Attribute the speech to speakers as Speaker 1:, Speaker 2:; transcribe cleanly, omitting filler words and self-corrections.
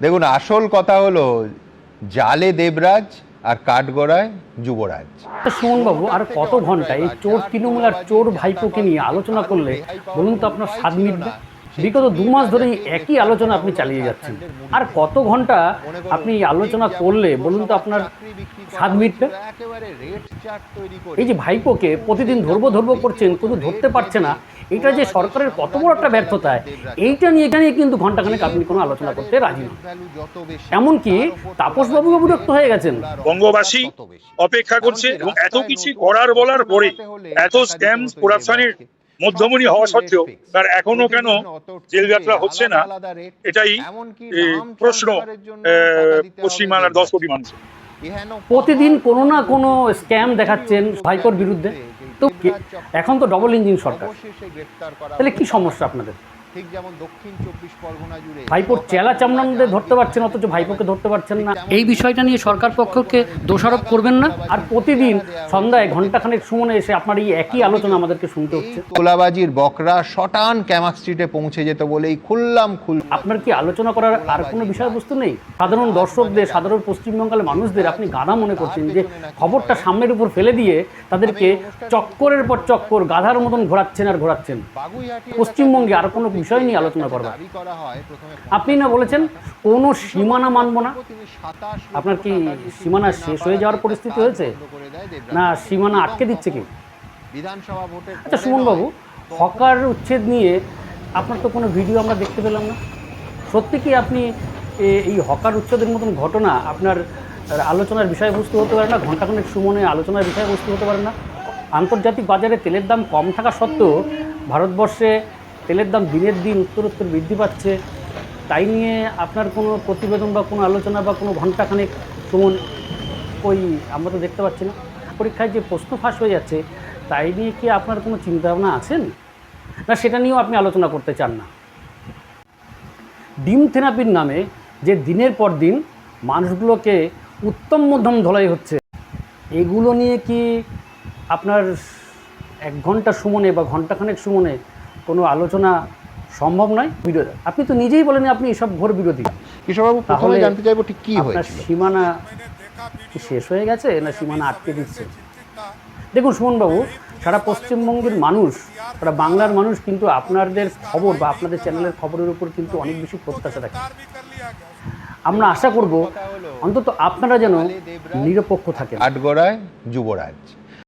Speaker 1: দেখুন, আসল কথা হলো জালে দেবরাজ আর কাঠগড়ায় যুবরাজ।
Speaker 2: সুমনবাবু, আর কত ঘন্টা এই চোর তৃণমূল আর চোর ভাইপোকে নিয়ে আলোচনা করলে বলুন তো আপনার স্বাদ মিটবে? বিগত 2 মাস ধরেই একই আলোচনা আপনি চালিয়ে যাচ্ছেন। আর কত ঘন্টা আপনি আলোচনা করলে বলুন তো আপনার স্বাদ মিটবে? এই যে ভাইপোকে প্রতিদিন ধরবো করছেন, কিন্তু ধরতে পারছে না, এটা যে সরকারের কত বড় একটা ব্যর্থতা, এইটা নিয়ে এখানে কিন্তু ঘন্টাখানেক আপনি কোনো আলোচনা করতে রাজি নন। এমনকি তাপসবাবুও বিরক্ত হয়ে গেছেন।
Speaker 3: বঙ্গবাসী অপেক্ষা করছে এবং এত কিছু করার বলার পরে, এত স্ক্যাম করাপশনের মধ্যমণি হওয়া সত্ত্বেও তার এখনো কেন জেল যাত্রা হচ্ছে না, এটাই প্রশ্ন পশ্চিমবাংলার 10 কোটি মানুষের।
Speaker 2: প্রতিদিন কোনো না কোনো স্ক্যাম দেখাচ্ছেন ভাইপোর বিরুদ্ধে। তো এখন তো ডবল ইঞ্জিন সরকার, তাহলে কি সমস্যা আপনাদের?
Speaker 1: ঠিক যেমন দক্ষিণ 24 পরগনা জুড়ে
Speaker 2: ভাইপোর চেলা চামড়াদের ধরতে পারছেন, অথচ ভাইপোকে ধরতে পারছেন না। এই বিষয়টা নিয়ে সরকার পক্ষকে দোষারোপ করবেন না। আর প্রতিদিন সন্ধ্যায় ঘন্টাখানেক সুমনে এসে আপনার এই একই আলোচনা আমাদেরকে শুনতে হচ্ছে।
Speaker 1: তোলাবাজির বকরা শটান ক্যামাক স্ট্রিটে পৌঁছে যেত বলেই খুললাম।
Speaker 2: আপনার কি আলোচনা করার আর কোনো বিষয়বস্তু নেই? সাধারণ দর্শকদের, সাধারণ পশ্চিমবঙ্গের মানুষদের আপনি গাধা মনে করছেন, যে খবরটা সামনের উপর ফেলে দিয়ে তাদেরকে চক্করের পর চক্কর গাধার মতন ঘোরাচ্ছেন আর ঘোরাচ্ছেন। পশ্চিমবঙ্গে আর কোনো বিষয় নিয়ে আলোচনা করবেন। আপনি না বলেছেন কোনো সীমানা মানব না। আপনার কি সীমানা শেষ হয়ে যাওয়ার পরিস্থিতি হয়েছে, না সীমানা আটকে দিচ্ছে কি? আচ্ছা সুমনবাবু, হকার উচ্ছেদ নিয়ে আপনার তো কোনো ভিডিও আমরা দেখতে পেলাম না। সত্যি কি আপনি এই হকার উচ্ছেদের মতন ঘটনা আপনার আলোচনার বিষয়বস্তু হতে পারে না? ঘণ্টাখানেক সুমনে আলোচনার বিষয়বস্তু হতে পারে না? আন্তর্জাতিক বাজারে তেলের দাম কম থাকা সত্ত্বেও ভারতবর্ষে তেলের দাম দিনের দিন উত্তরোত্তর বৃদ্ধি পাচ্ছে, তাই নিয়ে আপনার কোনো প্রতিবেদন বা কোনো আলোচনা বা কোনো ঘণ্টাখানেক সুমন ওই আমরা তো দেখতে পাচ্ছি না। পরীক্ষায় যে প্রশ্ন ফাঁস হয়ে যাচ্ছে, তাই নিয়ে কি আপনার কোনো চিন্তাভাবনা আছেন, না সেটা নিয়েও আপনি আলোচনা করতে চান না? ডিম থেরাপির নামে যে দিনের পর দিন মানুষগুলোকে উত্তম মধ্যম ধলাই হচ্ছে, এগুলো নিয়ে কি আপনার 1 ঘন্টা সুমনে বা ঘণ্টাখানেক সুমনে কোনো আলোচনা সম্ভব নয়? বিরোধী আপনি তো নিজেই বলেন আপনি এসব ঘোর বিরোধী।
Speaker 1: কিশোরবাবু, প্রথমে জানতে চাইবো ঠিক কি হয়েছে?
Speaker 2: সীমানা শেষ হয়ে গেছে না সীমানা আটকে দিচ্ছে? দেখুন সুমনবাবু, সারা পশ্চিমবঙ্গের মানুষ, সারা বাংলার মানুষ কিন্তু আপনাদের খবর বা আপনাদের চ্যানেলের খবরের উপর কিন্তু অনেক বেশি প্রত্যাশা রাখে। আমরা আশা করব অন্তত আপনারা যেন নিরপেক্ষ থাকেন।
Speaker 1: কাঠগড়ায় যুবরাজ।